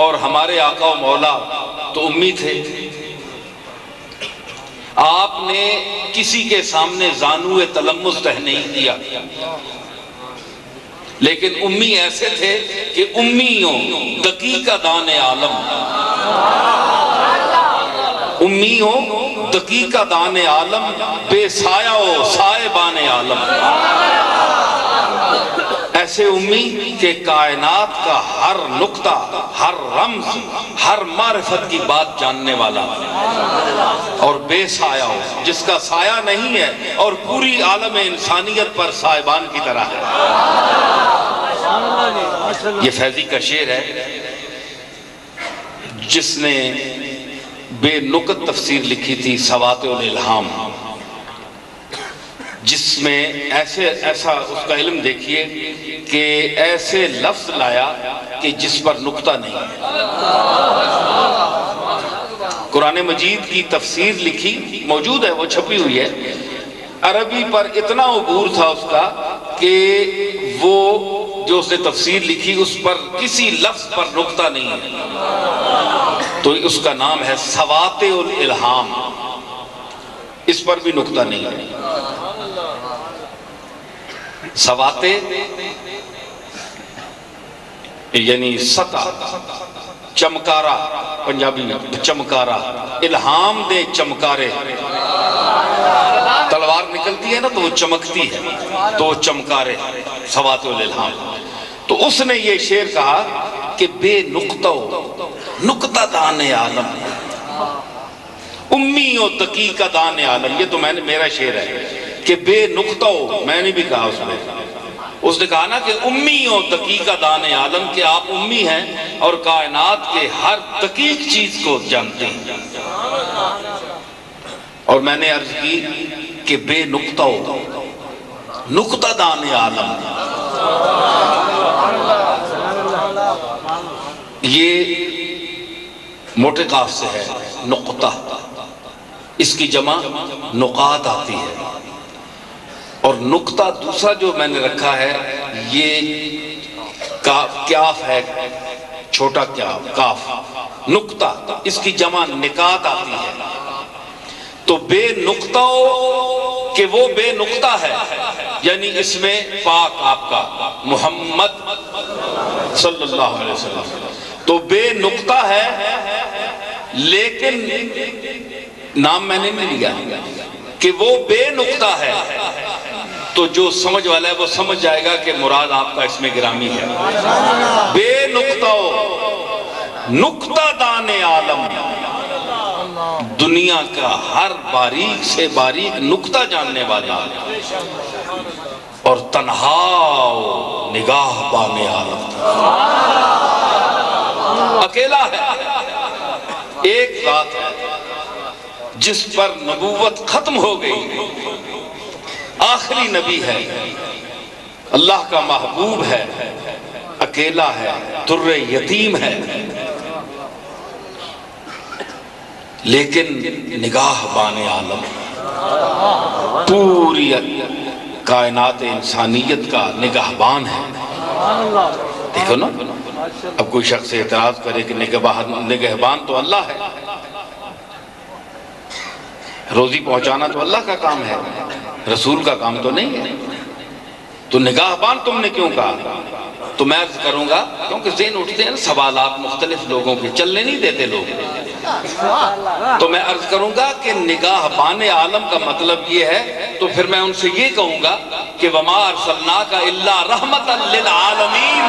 اور ہمارے آقا و مولا تو امی تھے. آپ نے کسی کے سامنے زانو تلمس تہ نہیں کیا، لیکن امی ایسے تھے کہ امیوں دقیقہ دان عالم، امیوں دقیقہ دان عالم، بے سایہ و سائبان عالم. ایسے امی کہ کائنات کا ہر نقطہ، ہر رمز، ہر معرفت کی بات جاننے والا، اور بے سایہ ہو، جس کا سایہ نہیں ہے اور پوری عالم انسانیت پر سائبان کی طرح ہے. یہ فیضی کا شعر ہے جس نے بے نقط تفسیر لکھی تھی سواطع الالہام، جس میں ایسا اس کا علم دیکھیے کہ ایسے لفظ لایا کہ جس پر نقطہ نہیں ہے. قرآن مجید کی تفسیر لکھی موجود ہے، وہ چھپی ہوئی ہے. عربی پر اتنا عبور تھا اس کا کہ وہ جو اس نے تفسیر لکھی اس پر کسی لفظ پر نقطہ نہیں ہے، تو اس کا نام ہے سواطع الالہام. اس پر بھی نقطہ نہیں ہے. سواطع یعنی سطح، چمکارا پنجابی میں چمکارا، الہام دے چمکارے. تلوار نکلتی ہے نا تو وہ چمکتی ہے، تو وہ چمکارے، سواطع الالہام. تو اس نے یہ شعر کہا کہ بے نقطہ نقطہ دان عالم، امی و دقیقہ دان عالم. یہ تو میرا شعر ہے کہ بے نقطہ، میں نے بھی کہا اس نے کہا نا کہ امی و دقیقہ دان عالم، کہ آپ امی ہیں اور کائنات کے ہر دقیق چیز کو جانتے ہیں. اور میں نے عرض کی کہ بے نقطہ نقطہ دان عالم، یہ موٹے قاف سے ہے نقطہ، اس کی جمع نقاط آتی ہے. اور نقطہ دوسرا جو میں نے رکھا ہے یہ کاف ہے، چھوٹا کاف، نقطہ، اس کی جمع نکات آتی ہے. تو بے نقطہ کہ وہ بے نقطہ ہے، یعنی اس میں پاک آپ کا محمد صلی اللہ علیہ وسلم تو بے نقطہ ہے، لیکن نام میں نے نہیں لیا کہ وہ بے نقطہ ہے. تو جو سمجھ والا ہے وہ سمجھ جائے گا کہ مراد آپ کا اس میں گرامی ہے. بے نقطہ نقطہ دان عالم، دنیا کا ہر باریک سے باریک نقطہ جاننے والا، اور تنہا نگاہ بان عالم، اکیلا ہے. ایک ذات ہے جس پر نبوت ختم ہو گئی، آخری نبی ہے، اللہ کا محبوب ہے، اکیلا ہے، در یتیم ہے، لیکن نگاہ بان عالم، پوری کائنات انسانیت کا نگہبان ہے. دیکھو نا، اب کوئی شخص اعتراض کرے کہ نگہبان تو اللہ ہے، روزی پہنچانا تو اللہ کا کام ہے، رسول کا کام تو نہیں ہے، تو نگہبان تم نے کیوں کہا؟ تو میں عرض کروں گا، کیونکہ ذہن اٹھتے ہیں سوالات مختلف لوگوں کے، چلنے نہیں دیتے لوگ. تو میں عرض کروں گا کہ نگہبان عالم کا مطلب یہ ہے، تو پھر میں ان سے یہ کہوں گا کہ وَمَا أَرْسَلْنَاكَ إِلَّا رَحْمَةً لِلْعَالَمِينَ.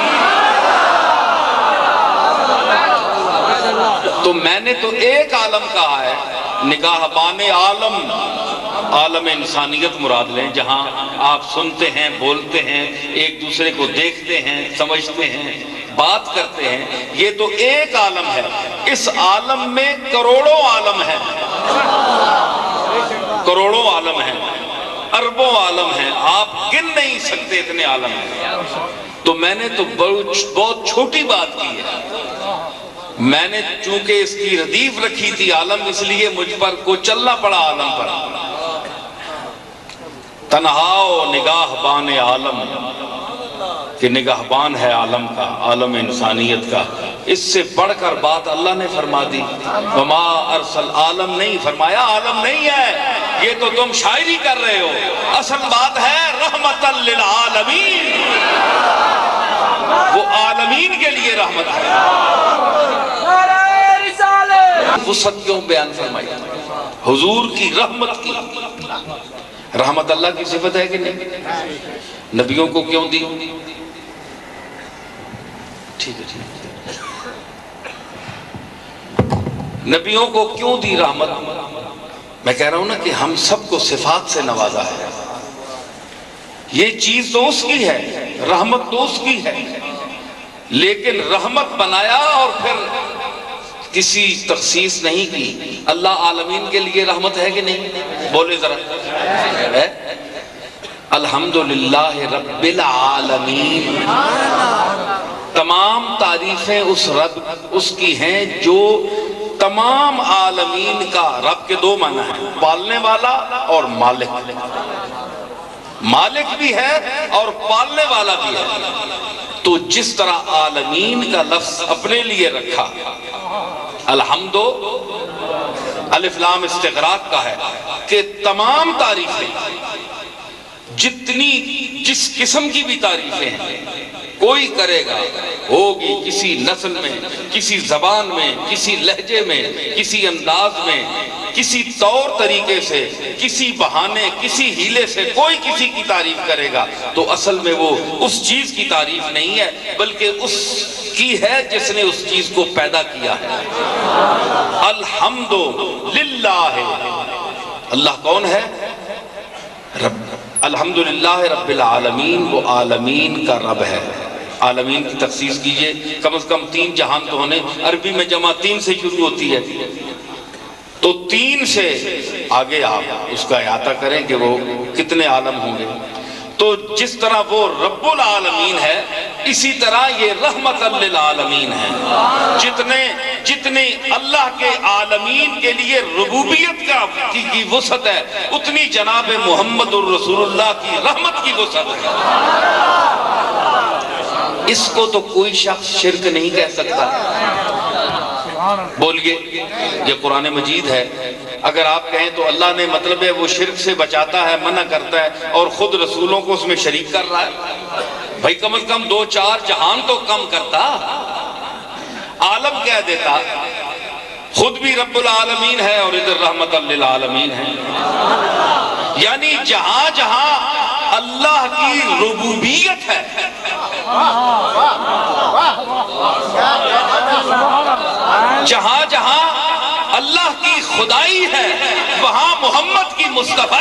تو میں نے تو ایک عالم کہا ہے، نگہبان عالم، عالم انسانیت مراد لیں، جہاں آپ سنتے ہیں، بولتے ہیں، ایک دوسرے کو دیکھتے ہیں، سمجھتے ہیں، بات کرتے ہیں. یہ تو ایک عالم ہے. اس عالم میں کروڑوں عالم ہیں، کروڑوں عالم ہیں، اربوں عالم ہیں، آپ گن نہیں سکتے اتنے عالم ہیں. تو میں نے تو بہت چھوٹی بات کی ہے. میں نے چونکہ اس کی ردیف رکھی تھی عالم، اس لیے مجھ پر کو چلنا پڑا عالم پر. تنہا و نگاہ بان عالم، کہ نگہبان ہے عالم کا، عالم انسانیت کا، اس سے بڑھ کر بات اللہ نے فرما دی۔ وما ارسل، عالم نہیں فرمایا، عالم نہیں ہے، یہ تو تم شاعری کر رہے ہو، اصل بات ہے رحمت للعالمین، وہ عالمین کے لیے رحمت ہے۔ وسعت کیوں بیان فرمائی؟ حضور کی رحمت کی، رحمت اللہ کی صفت ہے کہ نہیں؟ نبیوں کو کیوں دی؟ ٹھیک ہے، نبیوں کو کیوں دی رحمت؟ میں کہہ رہا ہوں نا کہ ہم سب کو صفات سے نوازا ہے، یہ چیز تو اس کی ہے، رحمت تو اس کی ہے، لیکن رحمت بنایا اور پھر کسی تخصیص نہیں کی۔ اللہ عالمین کے لیے رحمت ہے کہ نہیں؟ بولے ذرا، ہے؟ الحمدللہ رب العالمین، تمام تعریفیں اس رب اس کی ہیں جو تمام عالمین کا، رب کے دو معنی ہیں، پالنے والا اور مالک، مالک بھی ہے اور پالنے والا بھی ہے۔ تو جس طرح عالمین کا لفظ اپنے لیے رکھا، الحمدو الف لام استغراق کا ہے کہ تمام تعریفیں، جتنی جس قسم کی بھی تعریفیں ہیں کوئی کرے گا، ہوگی کسی نسل میں، کسی زبان میں، کسی لہجے میں، کسی انداز میں، کسی طور طریقے سے، کسی بہانے، کسی ہیلے سے کوئی کسی کی تعریف کرے گا تو اصل میں وہ اس چیز کی تعریف نہیں ہے بلکہ اس کی ہے جس نے اس چیز کو پیدا کیا ہے۔ الحمدللہ، اللہ کون ہے؟ رب، الحمدللہ رب العالمین، وہ عالمین کا رب ہے۔ عالمین کی تخصیص کیجئے، کم از کم 3 جہان تو ہونے، عربی میں جمع 3 سے شروع ہوتی ہے، تو 3 سے آگے آپ اس کا احاطہ کریں کہ وہ کتنے عالم ہوں گے۔ تو جس طرح وہ رب العالمین ہے اسی طرح یہ رحمت للعالمین ہے۔ جتنے اللہ کے عالمین کے لیے ربوبیت کی وسعت ہے اتنی جناب محمد الرسول اللہ کی رحمت کی وسعت ہے۔ اس کو تو کوئی شخص شرک نہیں کہہ سکتا۔ بولیے، یہ قرآن مجید ہے، اگر آپ کہیں تو اللہ نے مطلب ہے وہ شرک سے بچاتا ہے، منع کرتا ہے اور خود رسولوں کو اس میں شریک کر رہا ہے۔ بھائی کم از کم 2-4 جہان تو کم کرتا، عالم کہہ دیتا، خود بھی رب العالمین ہے اور ادھر رحمت للعالمین ہے۔ یعنی جہاں جہاں اللہ کی ربوبیت ہے، جہاں جہاں اللہ کی خدائی ہے، وہاں محمد کی مصطفیٰ